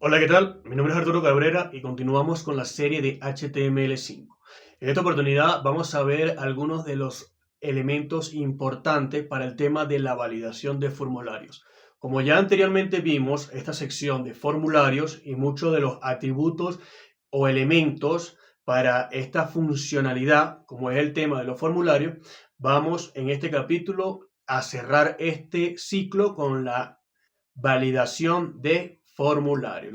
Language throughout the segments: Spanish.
Hola, ¿qué tal? Mi nombre es Arturo Cabrera y continuamos con la serie de HTML5. En esta oportunidad vamos a ver algunos de los elementos importantes para el tema de la validación de formularios. Como ya anteriormente vimos, esta sección de formularios y muchos de los atributos o elementos para esta funcionalidad, como es el tema de los formularios, vamos en este capítulo a cerrar este ciclo con la validación de formulario.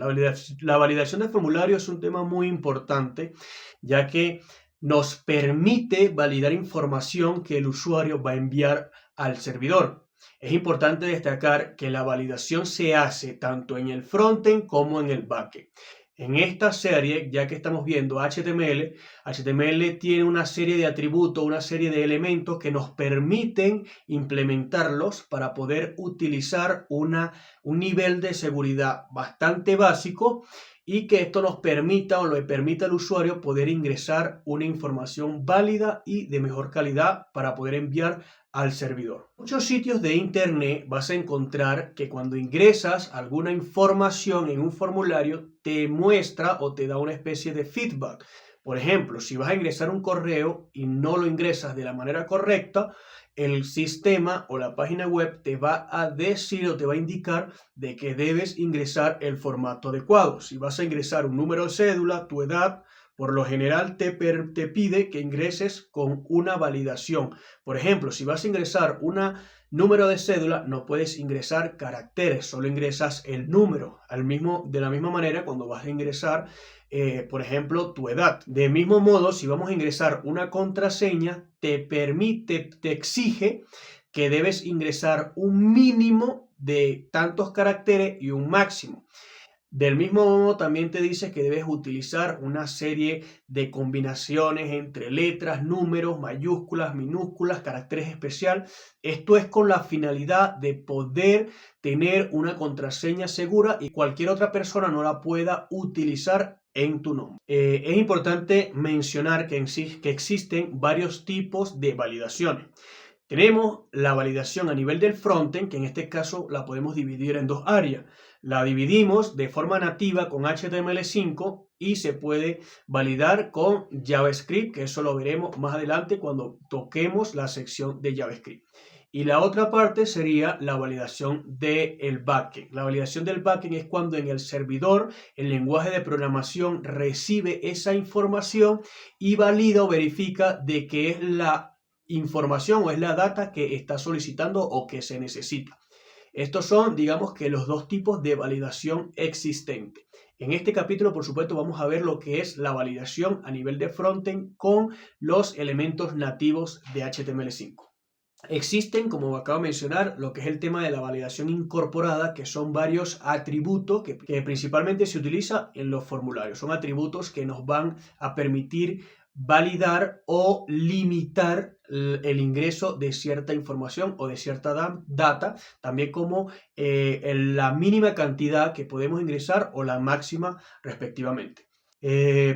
La validación de formulario es un tema muy importante, ya que nos permite validar información que el usuario va a enviar al servidor. Es importante destacar que la validación se hace tanto en el frontend como en el backend. En esta serie, ya que estamos viendo HTML tiene una serie de atributos, una serie de elementos que nos permiten implementarlos para poder utilizar un nivel de seguridad bastante básico y que esto nos permita o le permita al usuario poder ingresar una información válida y de mejor calidad para poder enviar al servidor. En muchos sitios de internet vas a encontrar que cuando ingresas alguna información en un formulario te muestra o te da una especie de feedback. Por ejemplo, si vas a ingresar un correo y no lo ingresas de la manera correcta, el sistema o la página web te va a decir o te va a indicar de que debes ingresar el formato adecuado. Si vas a ingresar un número de cédula, tu edad, por lo general te pide que ingreses con una validación. Por ejemplo, si vas a ingresar un número de cédula, no puedes ingresar caracteres, solo ingresas el número. De la misma manera, cuando vas a ingresar por ejemplo, tu edad. De mismo modo, si vamos a ingresar una contraseña, te exige que debes ingresar un mínimo de tantos caracteres y un máximo. Del mismo modo, también te dice que debes utilizar una serie de combinaciones entre letras, números, mayúsculas, minúsculas, caracteres especial. Esto es con la finalidad de poder tener una contraseña segura y cualquier otra persona no la pueda utilizar en tu nombre. Es importante mencionar que existen varios tipos de validaciones. Tenemos la validación a nivel del frontend, que en este caso la podemos dividir en dos áreas. La dividimos de forma nativa con HTML5 y se puede validar con JavaScript, que eso lo veremos más adelante cuando toquemos la sección de JavaScript. Y la otra parte sería la validación del backend. La validación del backend es cuando en el servidor el lenguaje de programación recibe esa información y valida o verifica de que es la información o es la data que está solicitando o que se necesita. Estos son, digamos que los dos tipos de validación existentes. En este capítulo, por supuesto, vamos a ver lo que es la validación a nivel de frontend con los elementos nativos de HTML5. Existen, como acabo de mencionar, lo que es el tema de la validación incorporada, que son varios atributos que principalmente se utiliza en los formularios. Son atributos que nos van a permitir validar o limitar el ingreso de cierta información o de cierta data, también como la mínima cantidad que podemos ingresar o la máxima respectivamente.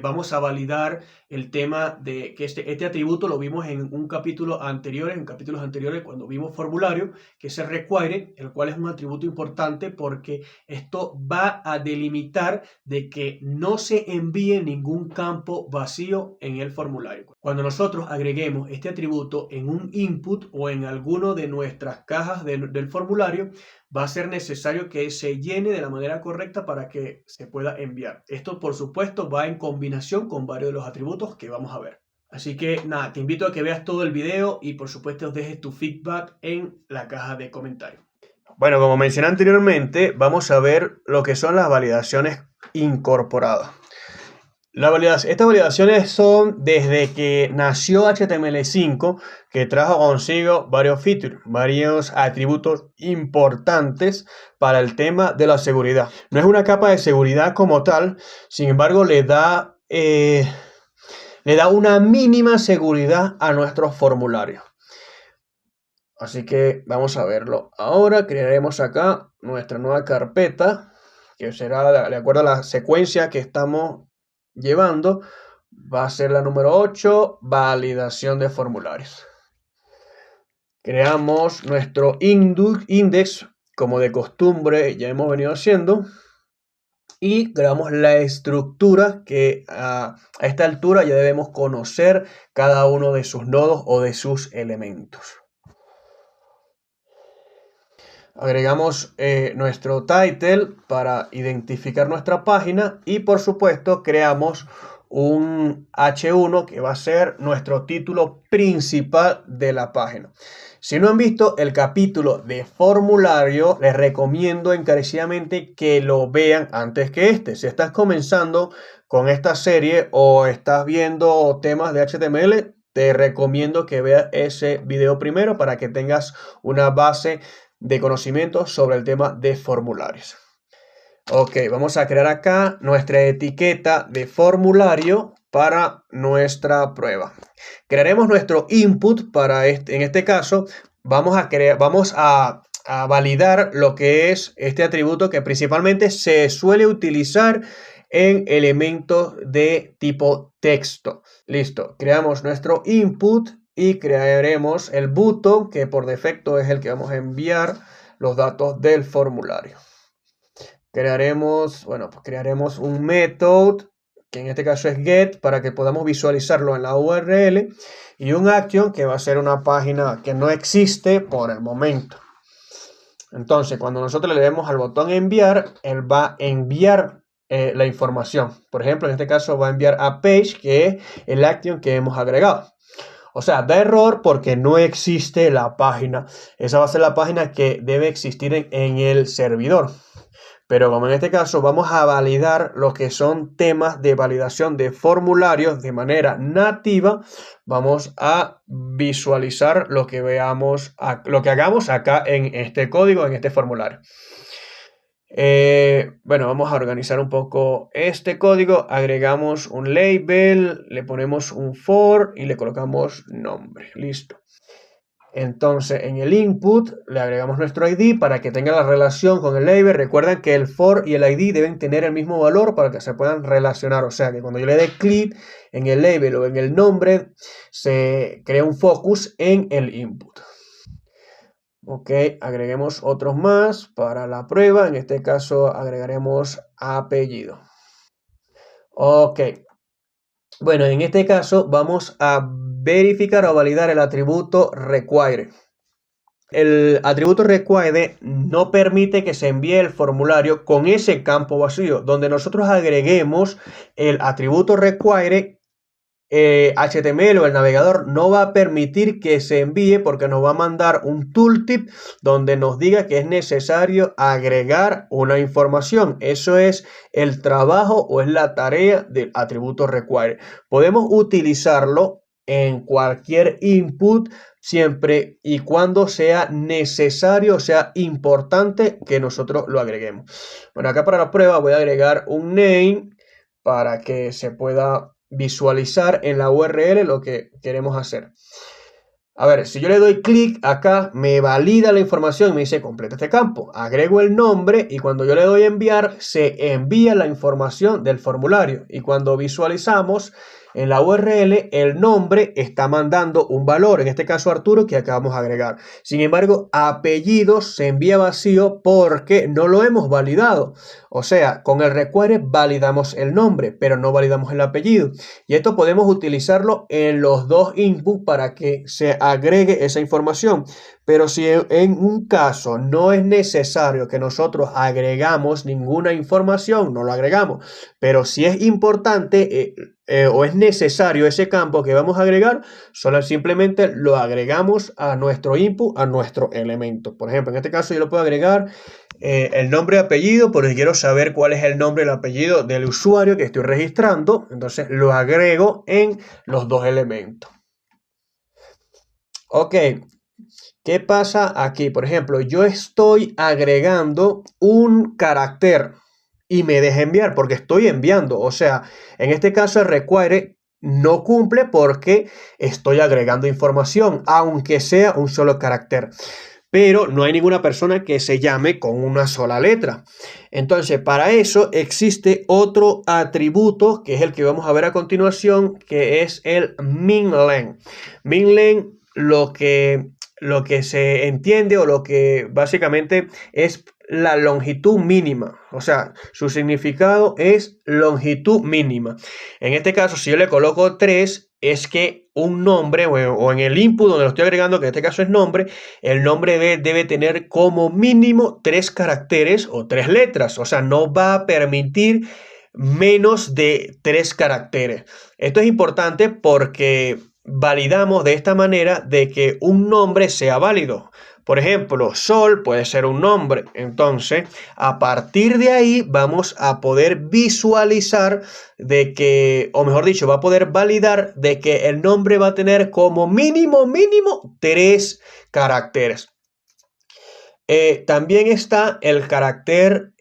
Vamos a validar el tema de que este atributo lo vimos en capítulos anteriores cuando vimos formulario, que es el require, el cual es un atributo importante porque esto va a delimitar de que no se envíe ningún campo vacío en el formulario. Cuando nosotros agreguemos este atributo en un input o en alguno de nuestras cajas del formulario, va a ser necesario que se llene de la manera correcta para que se pueda enviar. Esto, por supuesto, va en combinación con varios de los atributos que vamos a ver. Así que nada, te invito a que veas todo el video y por supuesto dejes tu feedback en la caja de comentarios. Bueno, como mencioné anteriormente, vamos a ver lo que son las validaciones incorporadas. Estas validaciones son desde que nació HTML5, que trajo consigo varios features, varios atributos importantes para el tema de la seguridad. No es una capa de seguridad como tal, sin embargo le da una mínima seguridad a nuestros formularios. Así que vamos a verlo. Ahora crearemos acá nuestra nueva carpeta, que será de acuerdo a la secuencia que estamos llevando. Va a ser la número 8, validación de formularios. Creamos nuestro index, como de costumbre ya hemos venido haciendo. y creamos la estructura que a esta altura ya debemos conocer cada uno de sus nodos o de sus elementos. Agregamos nuestro title para identificar nuestra página y por supuesto creamos un H1 que va a ser nuestro título principal de la página. Si no han visto el capítulo de formulario, les recomiendo encarecidamente que lo vean antes que este. Si estás comenzando con esta serie o estás viendo temas de HTML, te recomiendo que veas ese video primero para que tengas una base de conocimientos sobre el tema de formularios. Ok, vamos a crear acá nuestra etiqueta de formulario para nuestra prueba. Crearemos nuestro input para en este caso vamos a validar lo que es este atributo que principalmente se suele utilizar en elementos de tipo texto. Listo, creamos nuestro input y crearemos el button que por defecto es el que vamos a enviar los datos del formulario. Crearemos un método que en este caso es get para que podamos visualizarlo en la URL y un action que va a ser una página que no existe por el momento. Entonces cuando nosotros le demos al botón enviar, él va a enviar la información. Por ejemplo, en este caso va a enviar a page, que es el action que hemos agregado. O sea, da error porque no existe la página. Esa va a ser la página que debe existir en el servidor. Pero como en este caso vamos a validar lo que son temas de validación de formularios de manera nativa, vamos a visualizar lo que veamos, lo que hagamos acá en este código, en este formulario. Bueno, vamos a organizar un poco este código. Agregamos un label, le ponemos un for y le colocamos nombre. Listo. Entonces en el input le agregamos nuestro ID para que tenga la relación con el label. Recuerden que el for y el ID deben tener el mismo valor para que se puedan relacionar. O sea que cuando yo le dé clic en el label o en el nombre, se crea un focus en el input. Ok, agreguemos otros más para la prueba. En este caso agregaremos apellido. Ok. Bueno, en este caso vamos a verificar o validar el atributo require. El atributo require no permite que se envíe el formulario con ese campo vacío. Donde nosotros agreguemos el atributo require, HTML o el navegador no va a permitir que se envíe porque nos va a mandar un tooltip donde nos diga que es necesario agregar una información. Eso es el trabajo o es la tarea del atributo require. Podemos utilizarlo en cualquier input siempre y cuando sea necesario, sea importante que nosotros lo agreguemos. Bueno, acá para la prueba voy a agregar un name para que se pueda visualizar en la URL lo que queremos hacer. A ver, si yo le doy clic acá, me valida la información y me dice completa este campo. Agrego el nombre y cuando yo le doy enviar, se envía la información del formulario. Y cuando visualizamos en la URL, el nombre está mandando un valor, en este caso Arturo, que acabamos de agregar. Sin embargo, apellidos se envía vacío porque no lo hemos validado. O sea, con el require validamos el nombre, pero no validamos el apellido. Y esto podemos utilizarlo en los dos inputs para que se agregue esa información. Pero si en un caso no es necesario que nosotros agregamos ninguna información, no lo agregamos. Pero si es importante o es necesario ese campo que vamos a agregar, solo simplemente lo agregamos a nuestro input, a nuestro elemento. Por ejemplo, en este caso yo lo puedo agregar el nombre y apellido porque quiero saber cuál es el nombre y el apellido del usuario que estoy registrando. Entonces lo agrego en los dos elementos. Ok. ¿Qué pasa aquí? Por ejemplo, yo estoy agregando un carácter y me deja enviar porque estoy enviando. O sea, en este caso el require no cumple porque estoy agregando información, aunque sea un solo carácter. Pero no hay ninguna persona que se llame con una sola letra. Entonces, para eso existe otro atributo que es el que vamos a ver a continuación, que es el minlen. Minlen lo que se entiende o lo que básicamente es la longitud mínima. O sea, su significado es longitud mínima. En este caso, si yo le coloco 3, es que un nombre, o en el input donde lo estoy agregando, que en este caso es nombre, el nombre debe tener como mínimo 3 caracteres o 3 letras. O sea, no va a permitir menos de 3 caracteres. Esto es importante porque validamos de esta manera de que un nombre sea válido. Por ejemplo, Sol puede ser un nombre. Entonces, a partir de ahí vamos a poder visualizar de que, o mejor dicho, va a poder validar de que el nombre va a tener como mínimo 3 caracteres. También está el carácter,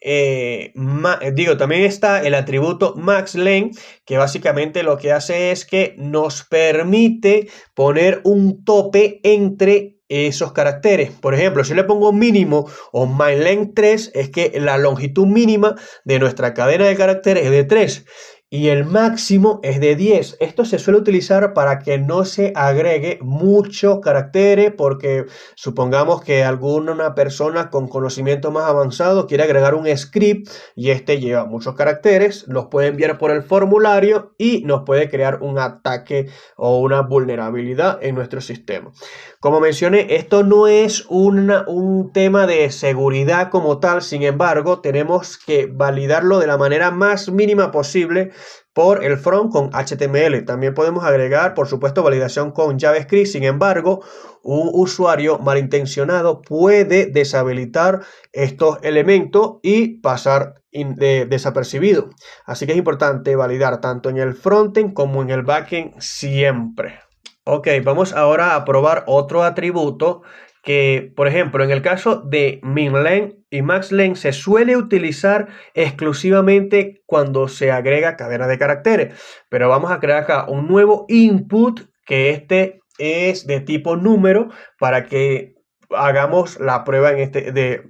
también está el atributo maxLength, que básicamente lo que hace es que nos permite poner un tope entre esos caracteres. Por ejemplo, si yo le pongo mínimo o myLength 3, es que la longitud mínima de nuestra cadena de caracteres es de 3. Y el máximo es de 10. Esto se suele utilizar para que no se agregue muchos caracteres, porque supongamos que alguna persona con conocimiento más avanzado quiere agregar un script y este lleva muchos caracteres, los puede enviar por el formulario y nos puede crear un ataque o una vulnerabilidad en nuestro sistema. Como mencioné, esto no es un tema de seguridad como tal, sin embargo, tenemos que validarlo de la manera más mínima posible por el front con HTML. También podemos agregar, por supuesto, validación con JavaScript. Sin embargo, un usuario malintencionado puede deshabilitar estos elementos y pasar desapercibido. Así que es importante validar tanto en el frontend como en el backend siempre. Ok, vamos ahora a probar otro atributo que, por ejemplo, en el caso de minLength y maxLength se suele utilizar exclusivamente cuando se agrega cadena de caracteres. Pero vamos a crear acá un nuevo input, que este es de tipo número, para que hagamos la prueba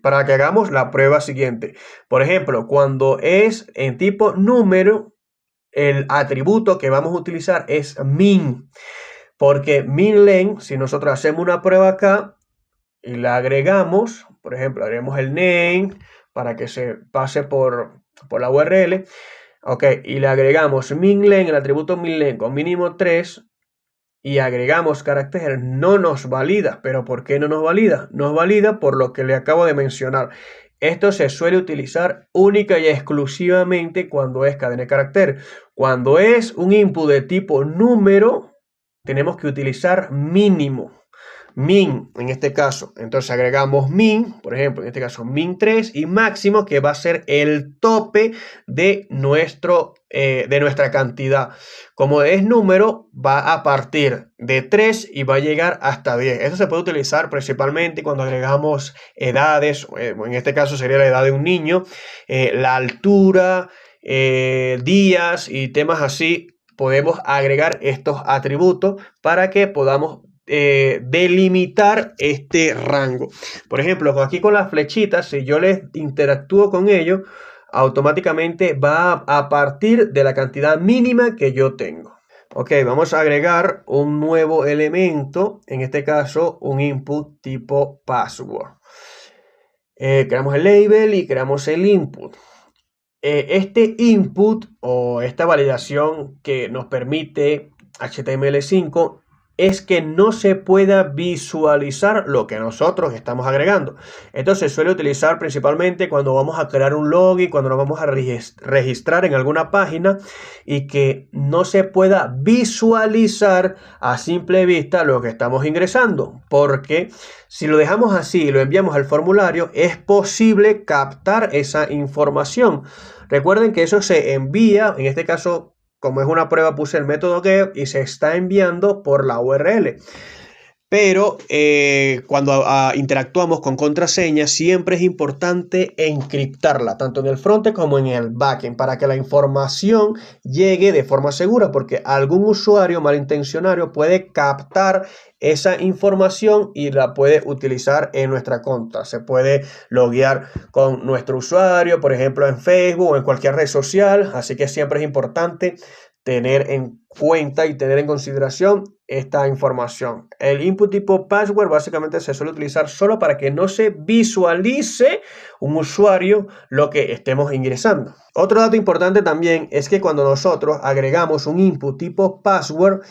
para que hagamos la prueba siguiente. Por ejemplo, cuando es en tipo número, el atributo que vamos a utilizar es min. Porque minLength, si nosotros hacemos una prueba acá y la agregamos, por ejemplo, agregamos el name para que se pase por la URL, ok, y le agregamos minLength, el atributo minLength con mínimo 3, y agregamos caracteres, no nos valida. ¿Pero por qué no nos valida? Nos valida por lo que le acabo de mencionar. Esto se suele utilizar única y exclusivamente cuando es cadena de carácter. Cuando es un input de tipo número, tenemos que utilizar mínimo, min en este caso. Entonces agregamos min, por ejemplo, en este caso min 3, y máximo, que va a ser el tope de nuestra cantidad. Como es número, va a partir de 3 y va a llegar hasta 10. Eso se puede utilizar principalmente cuando agregamos edades, en este caso sería la edad de un niño, la altura, días y temas así. Podemos agregar estos atributos para que podamos delimitar este rango. Por ejemplo, aquí con las flechitas, si yo les interactúo con ellos, automáticamente va a partir de la cantidad mínima que yo tengo. Ok, vamos a agregar un nuevo elemento, en este caso un input tipo password. Creamos el label y creamos el input. Este input o esta validación que nos permite HTML5 es que no se pueda visualizar lo que nosotros estamos agregando. Esto se suele utilizar principalmente cuando vamos a crear un login, cuando nos vamos a registrar en alguna página, y que no se pueda visualizar a simple vista lo que estamos ingresando, porque si lo dejamos así y lo enviamos al formulario, es posible captar esa información. Recuerden que eso se envía, en este caso, como es una prueba, puse el método get y se está enviando por la URL. Pero cuando interactuamos con contraseñas, siempre es importante encriptarla, tanto en el frontend como en el backend, para que la información llegue de forma segura, porque algún usuario malintencionario puede captar esa información y la puede utilizar en nuestra contra. Se puede loguear con nuestro usuario, por ejemplo, en Facebook o en cualquier red social, así que siempre es importante tener en cuenta y tener en consideración esta información. El input tipo password básicamente se suele utilizar solo para que no se visualice un usuario lo que estemos ingresando. Otro dato importante también es que cuando nosotros agregamos un input tipo password,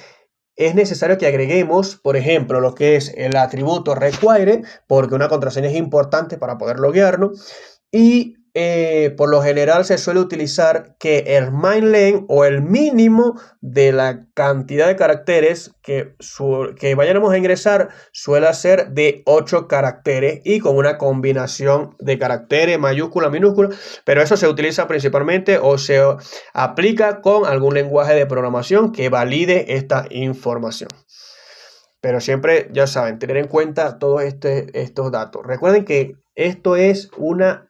es necesario que agreguemos, por ejemplo, lo que es el atributo require, porque una contraseña es importante para poder loguearnos. Y por lo general se suele utilizar que el main len o el mínimo de la cantidad de caracteres que vayamos a ingresar suele ser de 8 caracteres y con una combinación de caracteres, mayúscula, minúscula, pero eso se utiliza principalmente o se aplica con algún lenguaje de programación que valide esta información. Pero siempre, ya saben, tener en cuenta todos estos datos. Recuerden que esto es una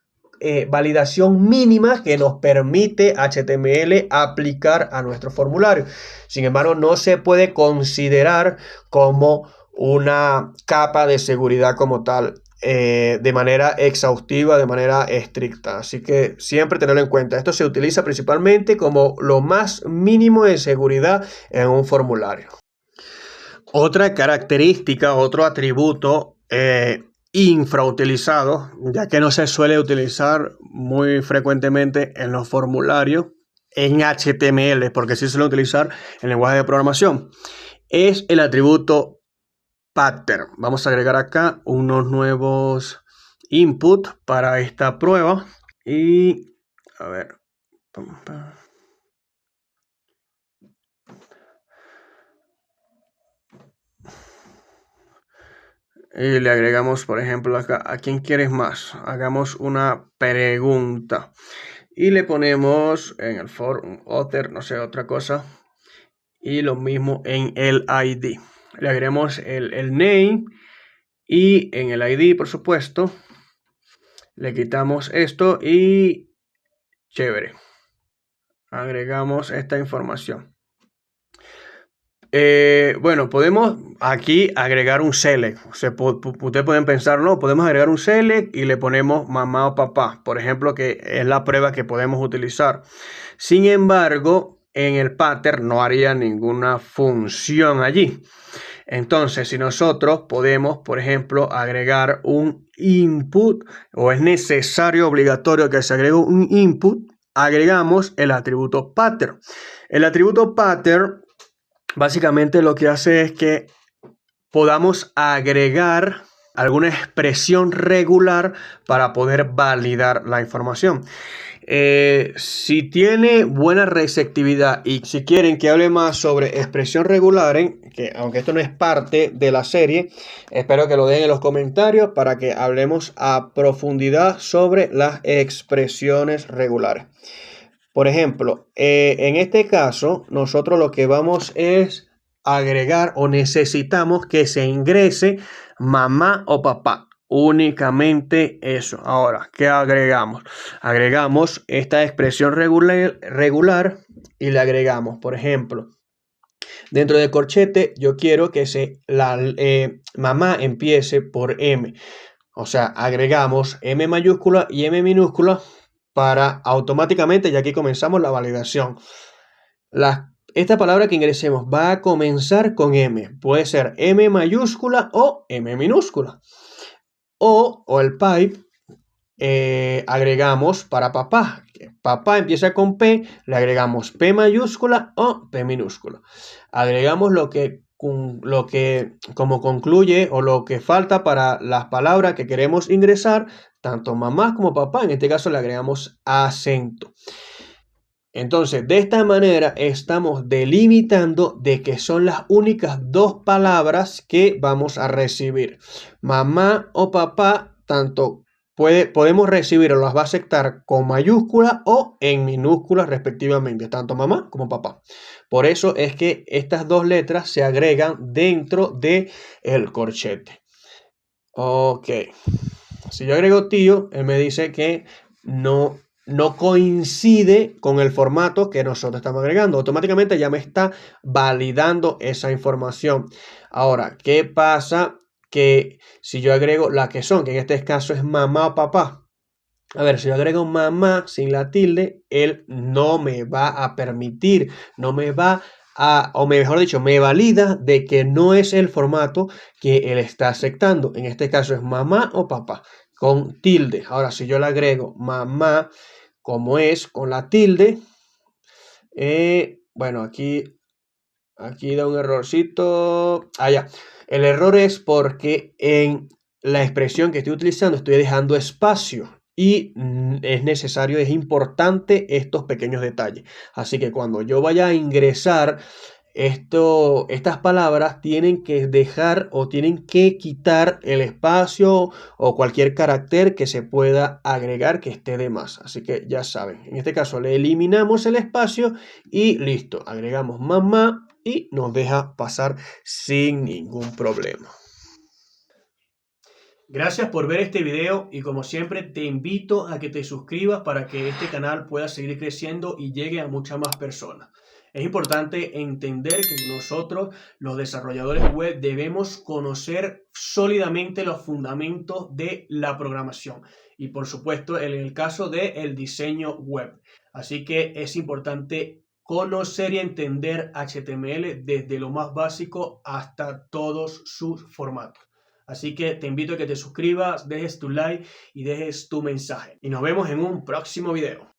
validación mínima que nos permite HTML aplicar a nuestro formulario. Sin embargo, no se puede considerar como una capa de seguridad como tal, de manera exhaustiva, de manera estricta. Así que siempre tenerlo en cuenta. Esto se utiliza principalmente como lo más mínimo de seguridad en un formulario. Otra característica, otro atributo infrautilizado, ya que no se suele utilizar muy frecuentemente en los formularios en HTML, porque sí se suele utilizar en lenguaje de programación, es el atributo pattern. Vamos a agregar acá unos nuevos input para esta prueba y a ver. Y le agregamos, por ejemplo, acá, ¿a quién quieres más? Hagamos una pregunta. Y le ponemos en el for, un author, no sé, otra cosa. Y lo mismo en el ID. Le agregamos el name y en el ID, por supuesto, le quitamos esto y chévere. Agregamos esta información. Bueno, podemos aquí agregar un select. Ustedes pueden pensar, no, podemos agregar un select y le ponemos mamá o papá, por ejemplo, que es la prueba que podemos utilizar. Sin embargo, en el pattern no haría ninguna función allí. Entonces, si nosotros podemos, por ejemplo, agregar un input, o es necesario, obligatorio que se agregue un input, agregamos el atributo pattern. El atributo pattern básicamente lo que hace es que podamos agregar alguna expresión regular para poder validar la información. Si tiene buena receptividad y si quieren que hable más sobre expresión regular, que aunque esto no es parte de la serie, espero que lo dejen en los comentarios para que hablemos a profundidad sobre las expresiones regulares. Por ejemplo, en este caso, nosotros lo que vamos es agregar o necesitamos que se ingrese mamá o papá. Únicamente eso. Ahora, ¿qué agregamos? Agregamos esta expresión regular y le agregamos, por ejemplo, dentro del corchete yo quiero que mamá empiece por M. O sea, agregamos M mayúscula y M minúscula para automáticamente, y aquí comenzamos la validación. Esta palabra que ingresemos va a comenzar con M. Puede ser M mayúscula o M minúscula. O el pipe agregamos para papá. Papá empieza con P, le agregamos P mayúscula o P minúscula. Agregamos lo que como concluye o lo que falta para las palabras que queremos ingresar, tanto mamá como papá. En este caso le agregamos acento. Entonces, de esta manera estamos delimitando de que son las únicas dos palabras que vamos a recibir. Mamá o papá, tanto podemos recibir o las va a aceptar con mayúscula o en minúsculas respectivamente, tanto mamá como papá. Por eso es que estas dos letras se agregan dentro del corchete. Ok. Si yo agrego tío, él me dice que no coincide con el formato que nosotros estamos agregando. Automáticamente ya me está validando esa información. Ahora, ¿qué pasa? Que si yo agrego la que son, que en este caso es mamá o papá, A ver, si yo agrego mamá sin la tilde, él no me va a permitir, no me va a, o mejor dicho, me valida de que no es el formato que él está aceptando. En este caso es mamá o papá con tilde. Ahora, si yo le agrego mamá como es con la tilde, bueno, aquí da un errorcito. Ya. El error es porque en la expresión que estoy utilizando estoy dejando espacio y es necesario, es importante estos pequeños detalles. Así que cuando yo vaya a ingresar estas palabras tienen que dejar o tienen que quitar el espacio o cualquier carácter que se pueda agregar que esté de más. Así que ya saben, en este caso le eliminamos el espacio y listo, agregamos mamá y nos deja pasar sin ningún problema. Gracias por ver este video y como siempre te invito a que te suscribas para que este canal pueda seguir creciendo y llegue a muchas más personas. Es importante entender que nosotros, los desarrolladores web, debemos conocer sólidamente los fundamentos de la programación y por supuesto en el caso del diseño web. Así que es importante conocer y entender HTML desde lo más básico hasta todos sus formatos. Así que te invito a que te suscribas, dejes tu like y dejes tu mensaje. Y nos vemos en un próximo video.